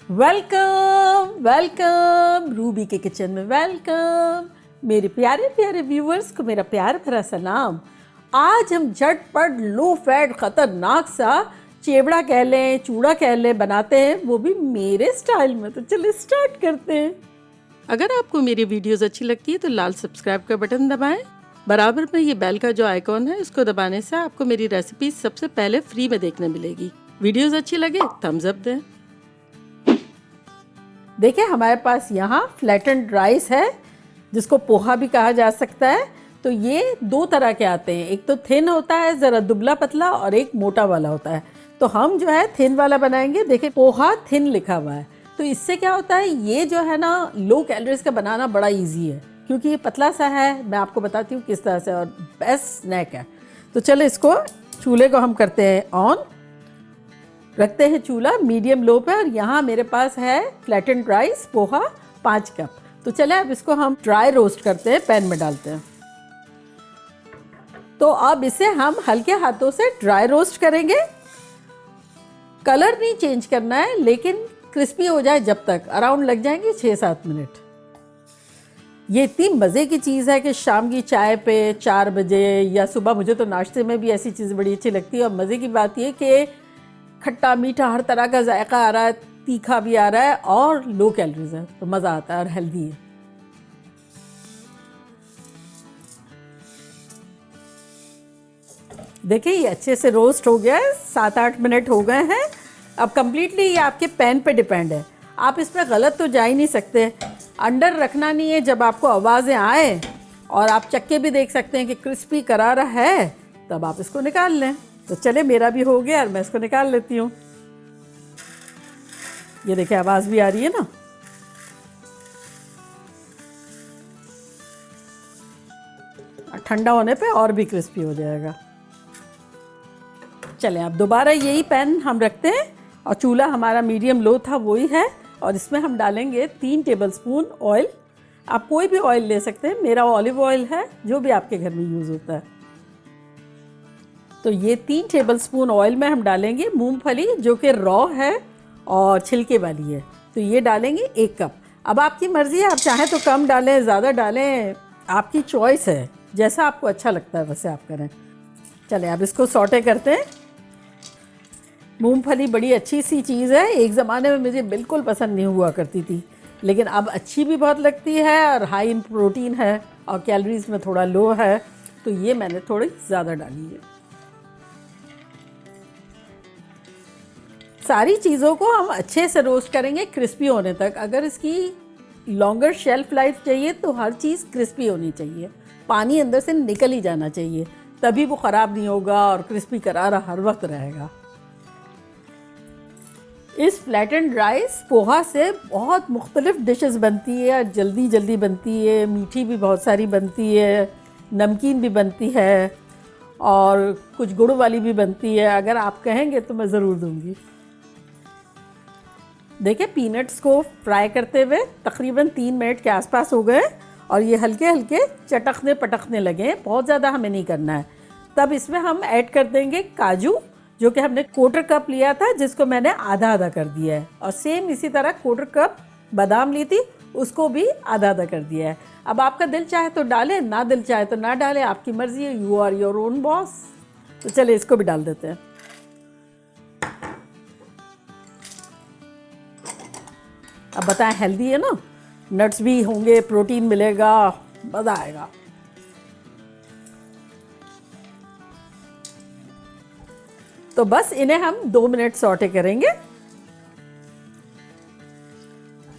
Welcome welcome Ruby के kitchen में welcome. मेरे प्यारे प्यारे व्यूवर्स को मेरा प्यार भरा सलाम। आज हम झटपट लो फैट खतरनाक सा चेवड़ा कह लें, चूड़ा कह लें बनाते हैं, वो भी मेरे स्टाइल में। तो चलिए स्टार्ट करते हैं। अगर आपको मेरी वीडियोस अच्छी लगती है तो लाल सब्सक्राइब का बटन दबाएं। बराबर में ये बेल का जो आइकॉन है इसको दबाने से आपको मेरी रेसिपी सबसे पहले फ्री में देखने मिलेगी। वीडियोस अच्छी लगे थम्स अप दें। देखिए हमारे पास यहाँ फ्लैटेंड राइस है, जिसको पोहा भी कहा जा सकता है। तो ये दो तरह के आते हैं, एक तो थिन होता है ज़रा दुबला पतला, और एक मोटा वाला होता है। तो हम जो है थिन वाला बनाएंगे। देखिए पोहा थिन लिखा हुआ है, तो इससे क्या होता है, ये जो है ना लो कैलोरीज का बनाना बड़ा इजी है, क्योंकि ये पतला सा है। मैं आपको बताती हूँ किस तरह से, और बेस्ट स्नैक है। तो चलो इसको चूल्हे को हम करते हैं ऑन, रखते हैं चूल्हा मीडियम लो पे। और यहाँ मेरे पास है फ्लैटेंड राइस पोहा 5 कप। तो चले अब इसको हम ड्राई रोस्ट करते हैं, पैन में डालते हैं। तो अब इसे हम हल्के हाथों से ड्राई रोस्ट करेंगे। कलर नहीं चेंज करना है, लेकिन क्रिस्पी हो जाए जब तक, अराउंड लग जाएंगे 6-7 मिनट। ये इतनी मज़े की चीज़ है कि शाम की चाय पे 4 बजे या सुबह, मुझे तो नाश्ते में भी ऐसी चीज़ बड़ी अच्छी लगती है। और मज़े की बात ये कि खट्टा मीठा हर तरह का जायका आ रहा है, तीखा भी आ रहा है, और लो कैलोरीज है, तो मज़ा आता है और हेल्दी है। देखिए ये अच्छे से रोस्ट हो गया है, 7-8 मिनट हो गए हैं। अब कम्प्लीटली ये आपके पैन पे डिपेंड है, आप इसमें गलत तो जा ही नहीं सकते। अंडर रखना नहीं है, जब आपको आवाज़ें आए और आप चक्के भी देख सकते हैं कि क्रिस्पी करारा है, तब आप इसको निकाल लें। तो चले मेरा भी हो गया और मैं इसको निकाल लेती हूँ। ये देखिए आवाज़ भी आ रही है ना। ठंडा होने पे और भी क्रिस्पी हो जाएगा। चलें अब दोबारा यही पैन हम रखते हैं, और चूल्हा हमारा मीडियम लो था वही है। और इसमें हम डालेंगे 3 टेबलस्पून ऑयल। आप कोई भी ऑयल ले सकते हैं, मेरा ऑलिव ऑयल है, जो भी आपके घर में यूज़ होता है। तो ये 3 टेबलस्पून ऑयल में हम डालेंगे मूंगफली, जो कि रॉ है और छिलके वाली है। तो ये डालेंगे 1 कप। अब आपकी मर्ज़ी है, आप चाहें तो कम डालें, ज़्यादा डालें, आपकी चॉइस है, जैसा आपको अच्छा लगता है वैसे आप करें। चलें अब इसको सौटे करते हैं। मूंगफली बड़ी अच्छी सी चीज़ है, एक ज़माने में मुझे बिल्कुल पसंद नहीं हुआ करती थी, लेकिन अब अच्छी भी बहुत लगती है और हाई इन प्रोटीन है, और कैलोरीज में थोड़ा लो है। तो ये मैंने थोड़ी ज़्यादा डाली है। सारी चीज़ों को हम अच्छे से रोस्ट करेंगे क्रिस्पी होने तक। अगर इसकी लॉन्गर शेल्फ लाइफ चाहिए तो हर चीज़ क्रिस्पी होनी चाहिए, पानी अंदर से निकल ही जाना चाहिए, तभी वो ख़राब नहीं होगा और क्रिस्पी करारा हर वक्त रहेगा। इस फ्लैटेंड राइस पोहा से बहुत मुख्तलिफ डिशेस बनती है, जल्दी जल्दी बनती है, मीठी भी बहुत सारी बनती है, नमकीन भी बनती है, और कुछ गुड़ वाली भी बनती है। अगर आप कहेंगे तो मैं ज़रूर दूंगी। देखिए पीनट्स को फ्राई करते हुए तकरीबन 3 मिनट के आसपास हो गए, और ये हल्के हल्के चटकने पटकने लगे, बहुत ज़्यादा हमें नहीं करना है। तब इसमें हम ऐड कर देंगे काजू, जो कि हमने 1/4 कप लिया था, जिसको मैंने आधा आधा कर दिया है। और सेम इसी तरह 1/4 कप बादाम ली थी, उसको भी आधा आधा कर दिया है। अब आपका दिल चाहे तो डालें, ना दिल चाहे तो ना डालें, आपकी मर्ज़ी है, you are your own boss. तो चलिए इसको भी डाल देते हैं। अब बताएं, हेल्दी है ना, नट्स भी होंगे, प्रोटीन मिलेगा, मज़ा आएगा। तो बस इन्हें हम 2 मिनट सौटे करेंगे।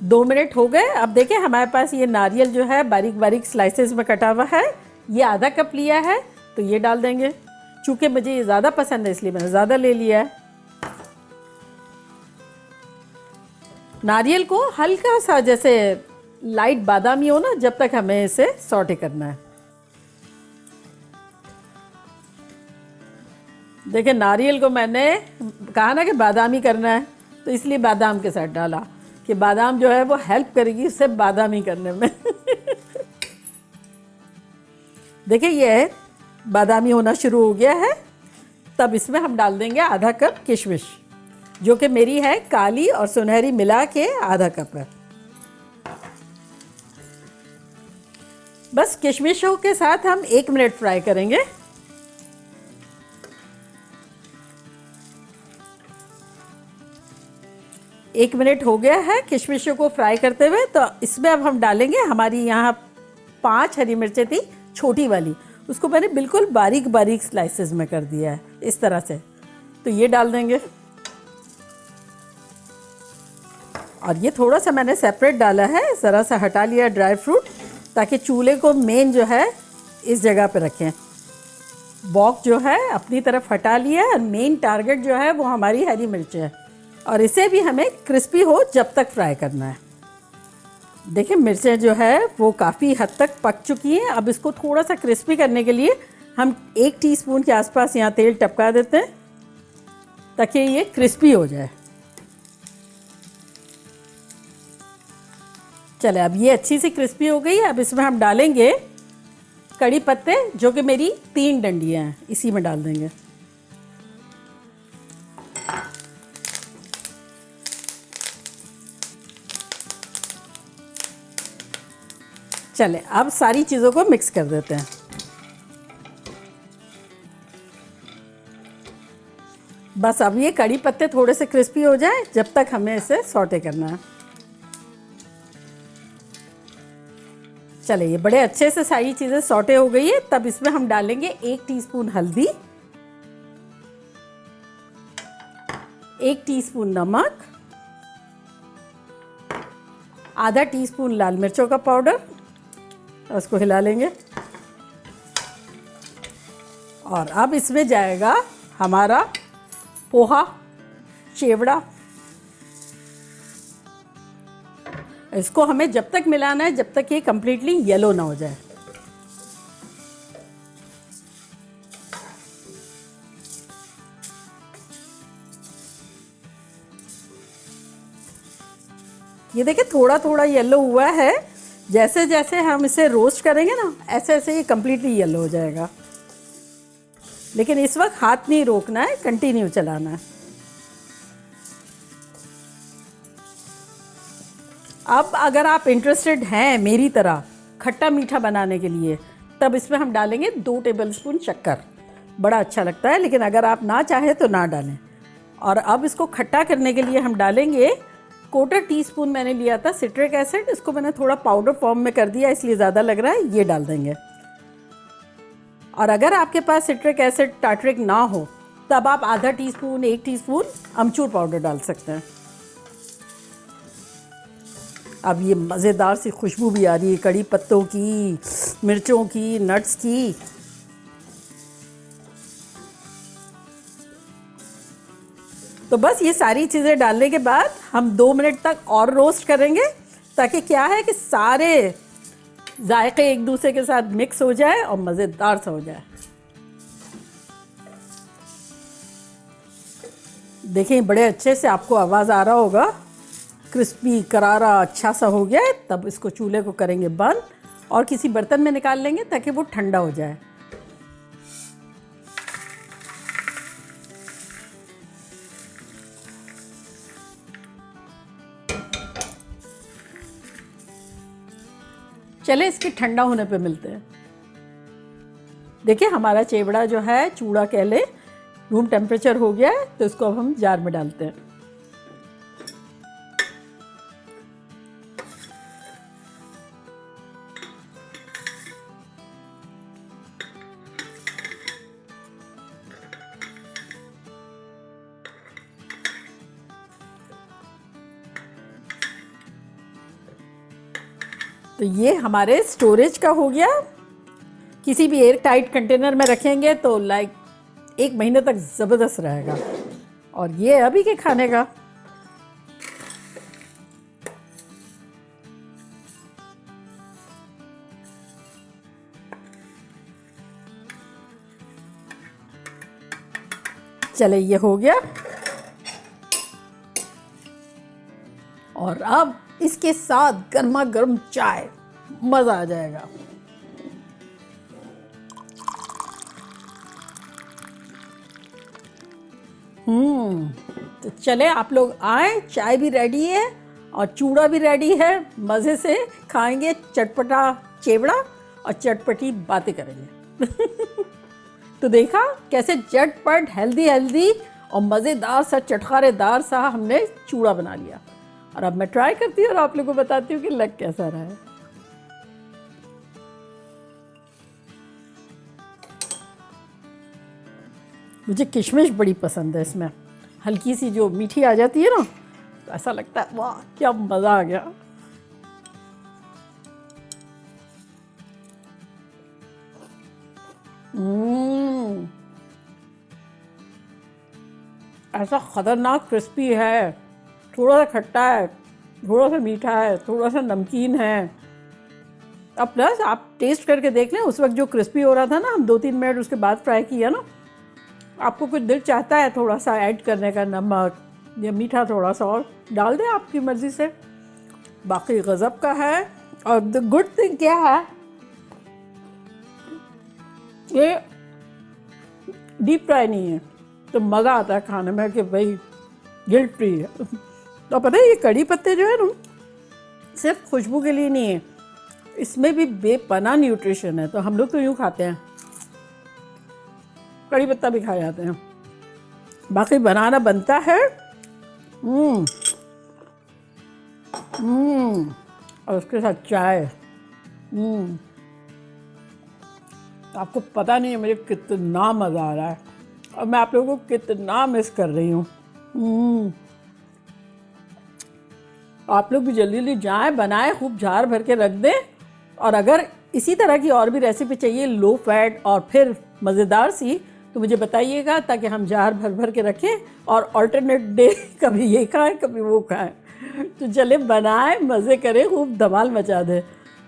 2 मिनट हो गए। अब देखें हमारे पास ये नारियल जो है बारीक बारीक स्लाइसेस में कटा हुआ है, ये आधा कप लिया है, तो ये डाल देंगे। चूँकि मुझे ये ज़्यादा पसंद है इसलिए मैंने ज़्यादा ले लिया है। नारियल को हल्का सा जैसे लाइट बादामी हो ना, जब तक हमें इसे सौटे करना है। देखिए नारियल को मैंने कहा ना कि बादामी करना है, तो इसलिए बादाम के साथ डाला कि बादाम जो है वो हेल्प करेगी इससे बादामी करने में। देखिए ये बादामी होना शुरू हो गया है। तब इसमें हम डाल देंगे आधा कप किशमिश, जो कि मेरी है काली और सुनहरी मिला के आधा कप है। बस किशमिशों के साथ हम 1 मिनट फ्राई करेंगे। एक मिनट हो गया है किशमिशों को फ्राई करते हुए। तो इसमें अब हम डालेंगे, हमारी यहाँ 5 हरी मिर्चें थी छोटी वाली, उसको मैंने बिल्कुल बारीक बारीक स्लाइसेस में कर दिया है इस तरह से। तो ये डाल देंगे। और ये थोड़ा सा मैंने सेपरेट डाला है, ज़रा सा हटा लिया ड्राई फ्रूट, ताकि चूल्हे को मेन जो है इस जगह पे रखें। बॉक जो है अपनी तरफ हटा लिया है और मेन टारगेट जो है वो हमारी हरी मिर्च है। और इसे भी हमें क्रिस्पी हो जब तक फ्राई करना है। देखिए मिर्चें जो है वो काफ़ी हद तक पक चुकी हैं। अब इसको थोड़ा सा क्रिस्पी करने के लिए हम 1 टीस्पून के आसपास यहाँ तेल टपका देते हैं ताकि ये क्रिस्पी हो जाए। चले, अब ये अच्छी सी क्रिस्पी हो गई है। अब इसमें हम डालेंगे कड़ी पत्ते, जो कि मेरी 3 डंडियाँ हैं, इसी में डाल देंगे। चले, अब सारी चीज़ों को मिक्स कर देते हैं। बस अब ये कड़ी पत्ते थोड़े से क्रिस्पी हो जाए, जब तक हमें इसे सौटे करना है। चले, ये बड़े अच्छे से सारी चीज़ें सौटे हो गई है। तब इसमें हम डालेंगे 1 टीस्पून हल्दी, 1 टीस्पून नमक, आधा टीस्पून लाल मिर्चों का पाउडर, उसको हिला लेंगे। और अब इसमें जाएगा हमारा पोहा, चेवड़ा। इसको हमें जब तक मिलाना है जब तक ये कंप्लीटली येलो ना हो जाए। ये देखिए थोड़ा थोड़ा येलो हुआ है। जैसे जैसे हम इसे रोस्ट करेंगे ना, ऐसे ऐसे ये कंप्लीटली येलो हो जाएगा। लेकिन इस वक्त हाथ नहीं रोकना है, कंटिन्यू चलाना है। अब अगर आप इंटरेस्टेड हैं मेरी तरह खट्टा मीठा बनाने के लिए, तब इसमें हम डालेंगे 2 टेबलस्पून शक्कर। बड़ा अच्छा लगता है, लेकिन अगर आप ना चाहें तो ना डालें। और अब इसको खट्टा करने के लिए हम डालेंगे 1/4 टीस्पून मैंने लिया था सिट्रिक एसिड। इसको मैंने थोड़ा पाउडर फॉर्म में कर दिया, इसलिए ज़्यादा लग रहा है, ये डाल देंगे। और अगर आपके पास सिट्रिक एसिड टार्टरिक ना हो, तब आप आधा टीस्पून 1 टीस्पून अमचूर पाउडर डाल सकते हैं। अब ये मज़ेदार सी खुशबू भी आ रही है कड़ी पत्तों की, मिर्चों की, नट्स की। तो बस ये सारी चीज़ें डालने के बाद हम 2 मिनट तक और रोस्ट करेंगे, ताकि क्या है कि सारे जायके एक दूसरे के साथ मिक्स हो जाए और मज़ेदार सा हो जाए। देखिए बड़े अच्छे से आपको आवाज़ आ रहा होगा, क्रिस्पी करारा अच्छा सा हो गया है। तब इसको चूल्हे को करेंगे बंद और किसी बर्तन में निकाल लेंगे ताकि वो ठंडा हो जाए। चले इसके ठंडा होने पे मिलते हैं। देखिए हमारा चेवड़ा जो है, चूड़ा कह ले, रूम टेम्परेचर हो गया है। तो इसको अब हम जार में डालते हैं। तो ये हमारे स्टोरेज का हो गया। किसी भी एयर टाइट कंटेनर में रखेंगे तो लाइक 1 महीने तक ज़बरदस्त रहेगा। और ये अभी के खाने का। चले ये हो गया। और अब इसके साथ गर्मा गर्म चाय, मज़ा आ जाएगा। तो चले आप लोग आए, चाय भी रेडी है और चूड़ा भी रेडी है, मज़े से खाएंगे चटपटा चिवड़ा और चटपटी बातें करेंगे। तो देखा कैसे झटपट हेल्दी हेल्दी और मज़ेदार सा चटखारेदार सा हमने चूड़ा बना लिया। और अब मैं ट्राई करती हूँ और आप लोगों को बताती हूँ कि लग कैसा रहा है। मुझे किशमिश बड़ी पसंद है, इसमें हल्की सी जो मीठी आ जाती है ना, तो ऐसा लगता है वाह क्या मज़ा आ गया। ऐसा ख़तरनाक क्रिस्पी है, थोड़ा सा खट्टा है, थोड़ा सा मीठा है, थोड़ा सा नमकीन है। अब प्लस आप टेस्ट करके देख लें, उस वक्त जो क्रिस्पी हो रहा था ना, हम 2-3 मिनट उसके बाद फ्राई किया ना, आपको कुछ दिल चाहता है थोड़ा सा ऐड करने का, नमक या मीठा थोड़ा सा और डाल दें आपकी मर्ज़ी से। बाकी गज़ब का है। और द गुड थिंग क्या है, ये डीप फ्राई नहीं है, तो मज़ा आता है खाने में कि भाई गिल्ट फ्री है। तो पता है ये कड़ी पत्ते जो है ना, सिर्फ खुशबू के लिए नहीं है, इसमें भी बेपनाह न्यूट्रिशन है। तो हम लोग तो यूँ खाते हैं, कड़ी पत्ता भी खाए जाते हैं। बाकी बनाना बनता है। और उसके साथ चाय। आपको पता नहीं है मुझे कितना मज़ा आ रहा है और मैं आप लोगों को कितना मिस कर रही हूँ। आप लोग भी जल्दी जल्दी जाएं, बनाएं, खूब जार भर के रख दें। और अगर इसी तरह की और भी रेसिपी चाहिए लो फैट और फिर मज़ेदार सी, तो मुझे बताइएगा, ताकि हम जार भर भर के रखें और ऑल्टरनेट डे कभी ये खाएं कभी वो खाएं। तो चले बनाएं, मज़े करें, खूब धमाल मचा दें।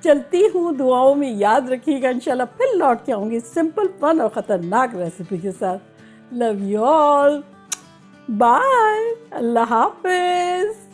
चलती हूँ, दुआओं में याद रखिएगा। इंशाल्लाह फिर लौट के आऊँगी सिंपल फन और ख़तरनाक रेसिपी के साथ। लव यू ऑल, बाय, अल्लाह हाफिज़।